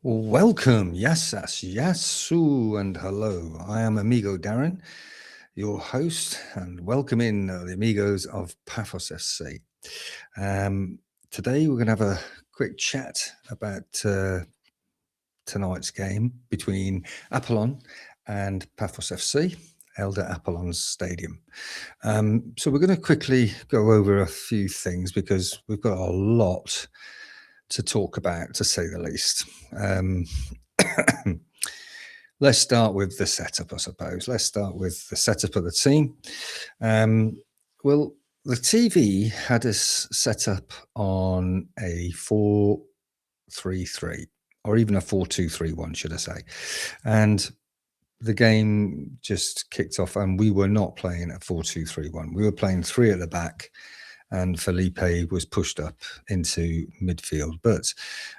Welcome, yasas, yasu, and hello. I am Amigo Darren, your host, and welcome in the amigos of Pafos FC. Today we're going to have a quick chat about tonight's game between Apollon and Pafos FC, held at Apollon's stadium. So we're going to quickly go over a few things because we've got a lot to talk about, to say the least. Let's start with the setup, I suppose. Let's start with the setup of the team. Well, the TV had us set up on a 4-3-3, or even a 4-2-3-1, should I say. And the game just kicked off, and we were not playing a 4-2-3-1. We were playing three at the back, and Felipe was pushed up into midfield. But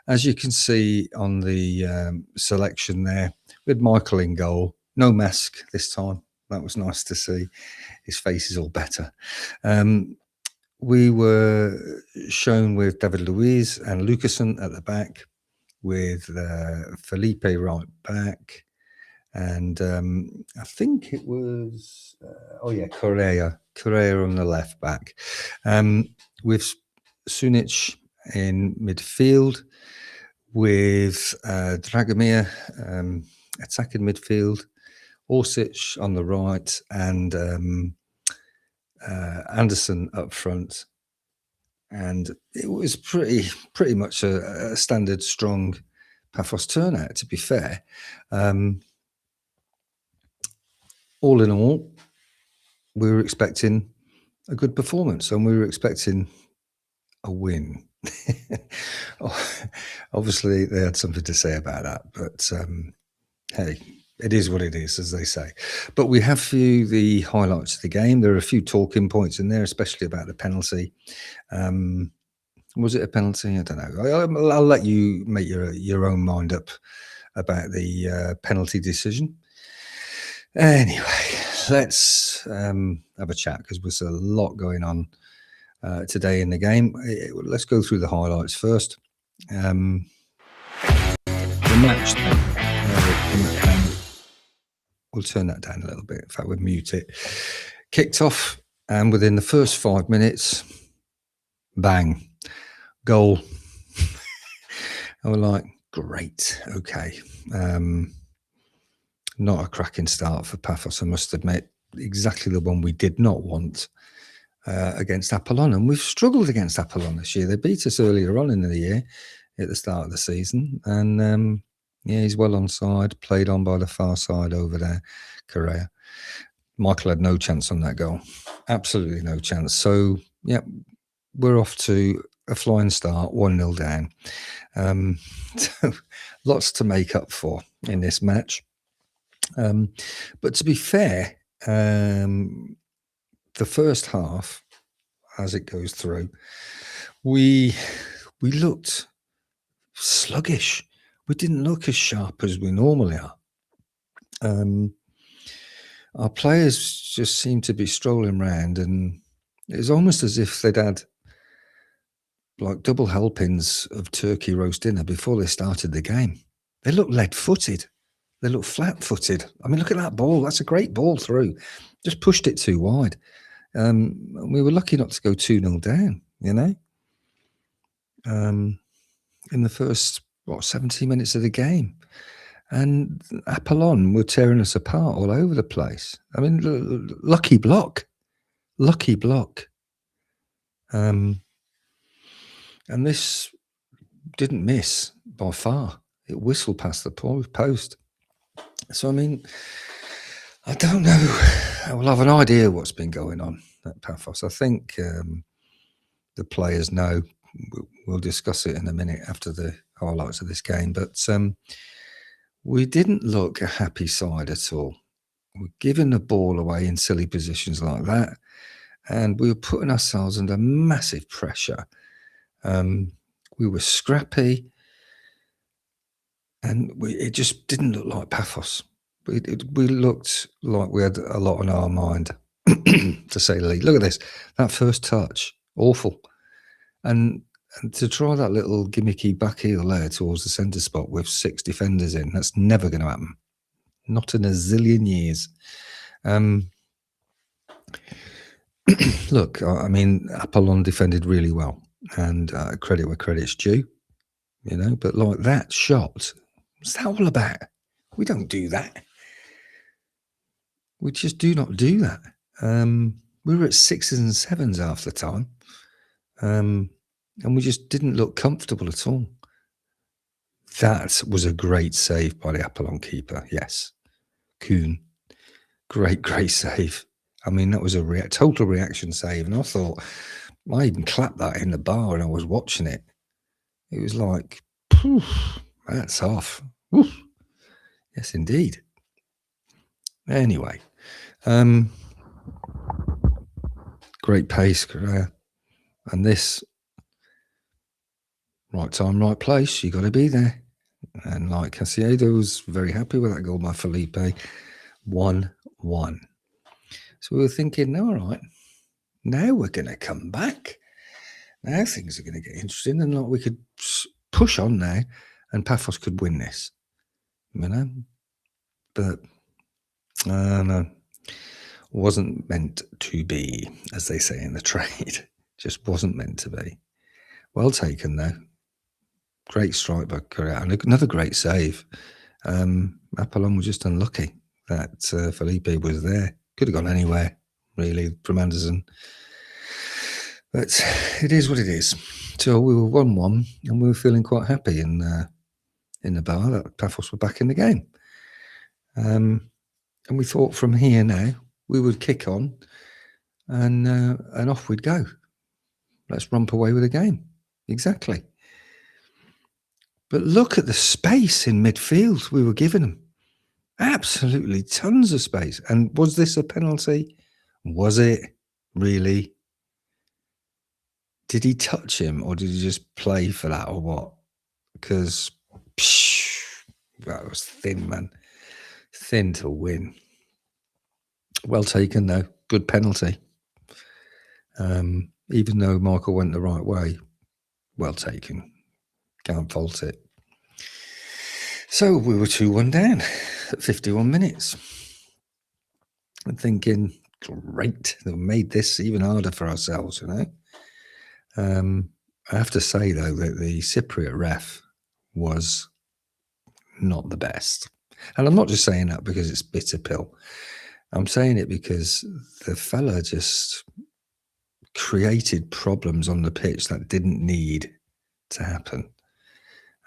as you can see on the selection there, with Michael in goal, no mask this time. That was nice to see. His face is all better. We were shown with David Luiz and Lucasen at the back, with Felipe right back. And I think it was, Correa on the left back. With Sunic in midfield, with Dragomir attacking midfield, Orsic on the right, and Anderson up front. And it was pretty much a standard strong Pafos turnout, to be fair. All in all, we were expecting a good performance, and we were expecting a win. Obviously, they had something to say about that, but hey, it is what it is, as they say. But we have the highlights of the game. There are a few talking points in there, especially about the penalty. Was it a penalty? I don't know. I'll let you make your own mind up about the penalty decision. Anyway, let's have a chat, because there's a lot going on today in the game. Let's go through the highlights first. The match then, we'll turn that down a little bit. In fact, we'll mute it. Kicked off, and within the first 5 minutes, bang, goal. And we're like, great, okay. Not a cracking start for Pafos, I must admit. Exactly the one we did not want against Apollon. And we've struggled against Apollon this year. They beat us earlier on in the year at the start of the season. And he's well onside, played on by the far side over there, Correa. Michael had no chance on that goal. Absolutely no chance. So, yeah, we're off to a flying start, 1-0 down. So lots to make up for in this match. But to be fair, the first half, as it goes through, we looked sluggish. We didn't look as sharp as we normally are. Our players just seemed to be strolling around, and it was almost as if they'd had like double helpings of turkey roast dinner before they started the game. They looked lead-footed. They look flat-footed. I mean, look at that ball. That's a great ball through. Just pushed it too wide. We were lucky not to go 2-0 down, you know. In the first, 70 minutes of the game. And Apollon were tearing us apart all over the place. I mean, lucky block. Lucky block. And this didn't miss by far. It whistled past the post. So, I mean, I don't know. I will have an idea what's been going on at Pafos. I think the players know. We'll discuss it in a minute after the highlights of this game. But we didn't look a happy side at all. We're giving the ball away in silly positions like that. And we were putting ourselves under massive pressure. We were scrappy. And it just didn't look like Pafos. We looked like we had a lot on our mind, to say the least. Look at this. That first touch, awful. And And to try that little gimmicky back heel there towards the centre spot with 6 defenders in, that's never going to happen. Not in a zillion years. Look, I mean, Apollon defended really well, and credit where credit's due, but like that shot, what's that all about? We don't do that. We just do not do that. We were at 6s and 7s half the time, and we just didn't look comfortable at all. That was a great save by the Apollon keeper, yes. Kuhn. Great save. I mean, that was a total reaction save, and I thought, I even clapped that in the bar when I was watching it. It was like, poof, that's off. Oof. Yes, indeed. Anyway, great pace, and this right time, right place. You got to be there. And like Casiedo was very happy with that goal by Felipe. 1-1. So we were thinking, all right, now we're going to come back. Now things are going to get interesting, and like we could push on now, and Pafos could win this, But no, wasn't meant to be, as they say in the trade. Just wasn't meant to be. Well taken though. Great strike by Correa, and another great save. Apollon was just unlucky that Felipe was there. Could have gone anywhere, really, from Anderson. But it is what it is. So we were 1-1, and we were feeling quite happy in the bar that Pafos were back in the game. And we thought from here now we would kick on, and off we'd go. Let's romp away with the game. Exactly. But look at the space in midfield we were giving them. Absolutely tons of space. And was this a penalty? Was it really? Did he touch him, or did he just play for that, or what? Because that was thin, man. Thin to win. Well taken, though. Good penalty. Even though Michael went the right way, well taken. Can't fault it. So we were 2-1 down at 51 minutes. I'm thinking, great, they've made this even harder for ourselves, I have to say, though, that the Cypriot ref was not the best. And I'm not just saying that because it's bitter pill. I'm saying it because the fella just created problems on the pitch that didn't need to happen.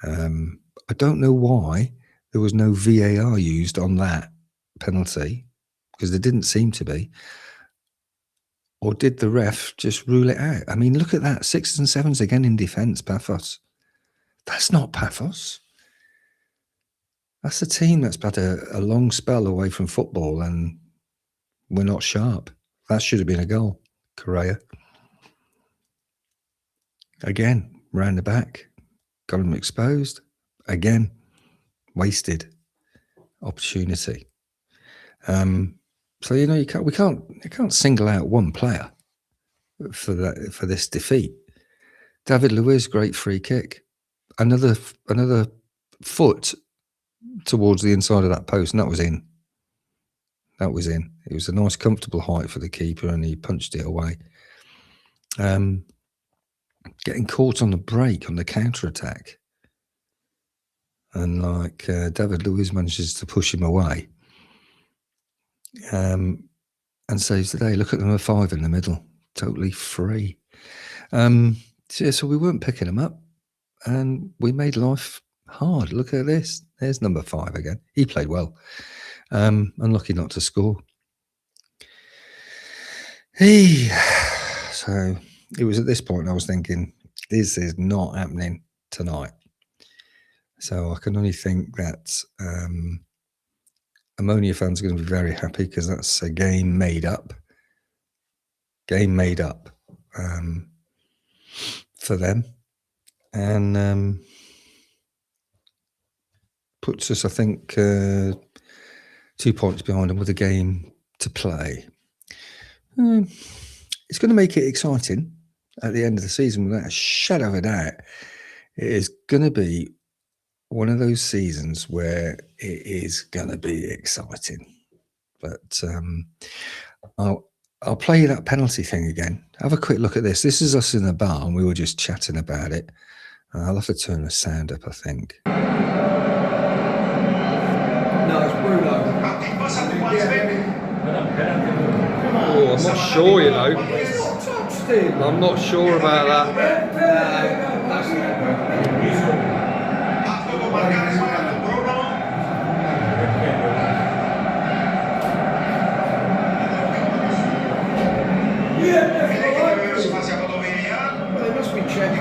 I don't know why there was no VAR used on that penalty, because there didn't seem to be. Or did the ref just rule it out? I mean, look at that. 6s and 7s again in defence, Pafos. That's not Pafos. That's a team that's had a long spell away from football, and we're not sharp. That should have been a goal. Correa. Again, round the back. Got him exposed. Again, wasted opportunity. So we can't single out one player for this defeat. David Luiz, great free kick. Another foot towards the inside of that post, and that was in. That was in. It was a nice, comfortable height for the keeper, and he punched it away. Getting caught on the break on the counter attack, and like David Luiz manages to push him away. And saves the day. Look at them, a 5 in the middle, totally free. So we weren't picking them up, and we made life hard. Look at this. There's number 5 again. He played well. Unlucky not to score. So it was at this point I was thinking, this is not happening tonight. So I can only think that Ammonia fans are going to be very happy, because that's a game made up. Game made up for them. And puts us, I think, 2 points behind them with a game to play. It's going to make it exciting. at the end of the season, without a shadow of a doubt, it is going to be one of those seasons where it is going to be exciting. But I'll play you that penalty thing again. Have a quick look at this. This is us in the bar, and we were just chatting about it. I'll have to turn the sound up, I think. No, it's Bruno. Oh, I'm not sure, you know. He's not touched him. I'm not sure about that. Well, they must be checking.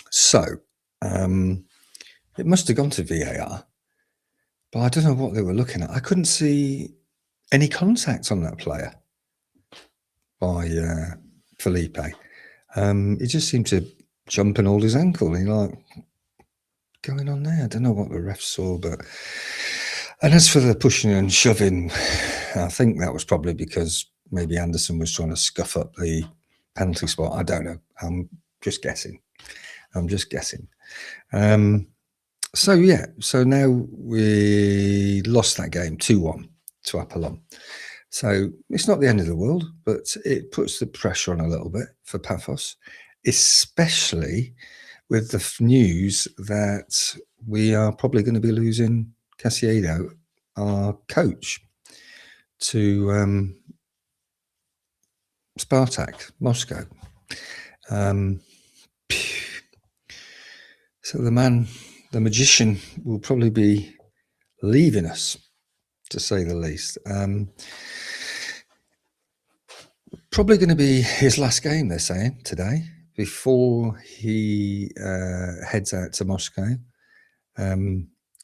So, it must have gone to VAR, but I don't know what they were looking at. I couldn't see any contact on that player by Felipe. He just seemed to jump and hold his ankle. And you're like, going on there? I don't know what the ref saw, but... And as for the pushing and shoving, I think that was probably because maybe Anderson was trying to scuff up the penalty spot. I don't know. I'm just guessing. So now we lost that game 2-1 to Apollon. So it's not the end of the world, but it puts the pressure on a little bit for Pafos, especially with the news that we are probably going to be losing Casiedo, our coach, to Spartak Moscow. So the magician, will probably be leaving us, to say the least. Probably going to be his last game, they're saying, today, before he heads out to Moscow.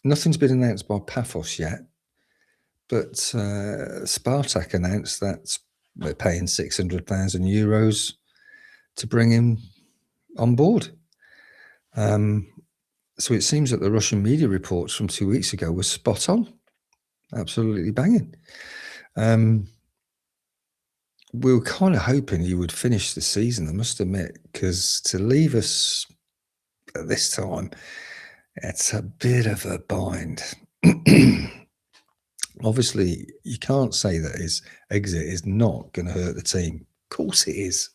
Nothing's been announced by Pafos yet, but Spartak announced that they're paying €600,000 to bring him on board. So it seems that the Russian media reports from 2 weeks ago were spot on, absolutely banging. We were kind of hoping he would finish the season, I must admit, because to leave us at this time, it's a bit of a bind. Obviously, you can't say that his exit is not going to hurt the team. Of course it is.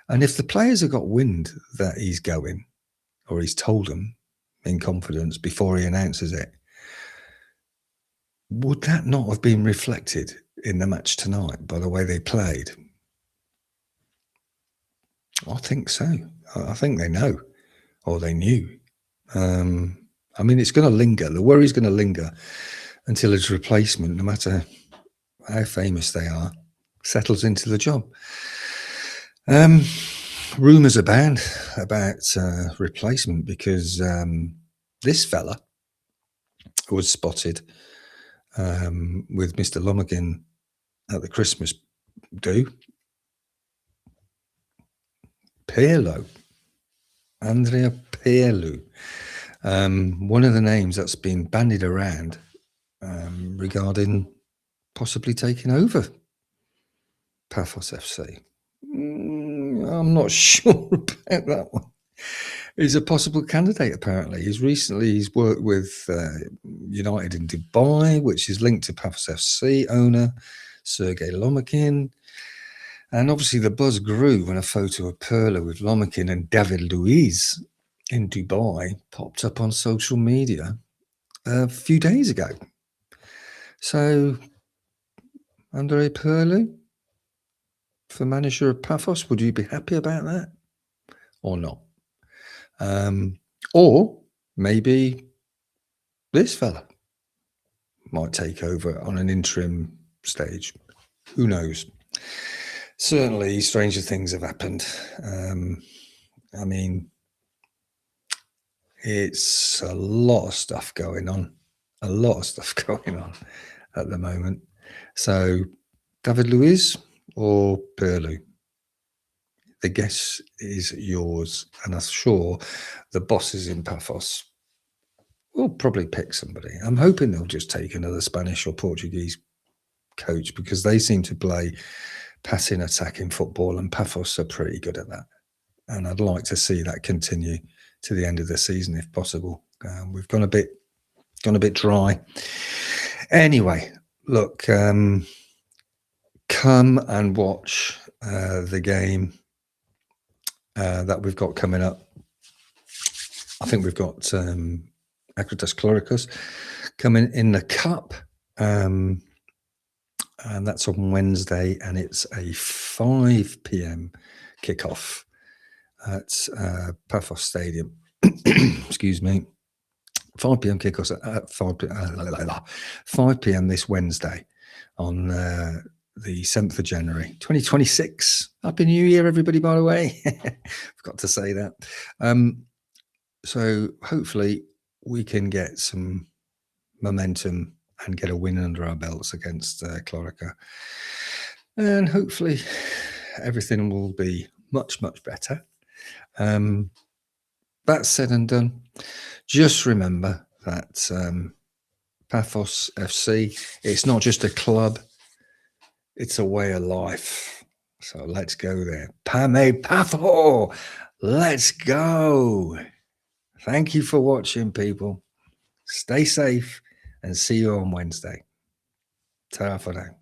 And if the players have got wind that he's going, or he's told them in confidence before he announces it, would that not have been reflected in the match tonight by the way they played? I think so. I think they know, or they knew. I mean, it's going to linger. The worry's going to linger until his replacement, no matter how famous they are, settles into the job. Rumours abound about replacement because this fella was spotted with Mr. Lomakin at the Christmas do. Pirlo. Andrea Pirlo. One of the names that's been bandied around regarding possibly taking over Pafos FC. I'm not sure about that one. He's a possible candidate, apparently. He's worked with United in Dubai, which is linked to Pafos FC owner Sergei Lomakin. And obviously the buzz grew when a photo of Pirlo with Lomakin and David Luiz in Dubai popped up on social media a few days ago. So, Andrei Pirlo for manager of Pafos, would you be happy about that or not? Or maybe this fella might take over on an interim stage. Who knows? Certainly, stranger things have happened. I mean, it's a lot of stuff going on. At the moment. So, David Luiz or Pirlo? the guess is yours, and I'm sure the bosses in Pafos will probably pick somebody. I'm hoping they'll just take another Spanish or Portuguese coach, because they seem to play passing, attacking football, and Pafos are pretty good at that. And I'd like to see that continue to the end of the season if possible. We've gone a bit dry. Anyway, look, come and watch the game that we've got coming up. I think we've got Acritas Chloricus coming in the cup, and that's on Wednesday, and it's a 5 p.m. kickoff at Pafos Stadium. Excuse me. 5 p.m. kickoff at 5 p.m. this Wednesday on the 7th of January 2026. Happy New Year, everybody, by the way. Forgot to say that. So hopefully we can get some momentum and get a win under our belts against Chlorica. And hopefully everything will be much, much better. That said and done, just remember that Pafos FC, it's not just a club, it's a way of life. So let's go there. Pame Pafo, let's go. Thank you for watching, people. Stay safe and see you on Wednesday. Ta-ra for now.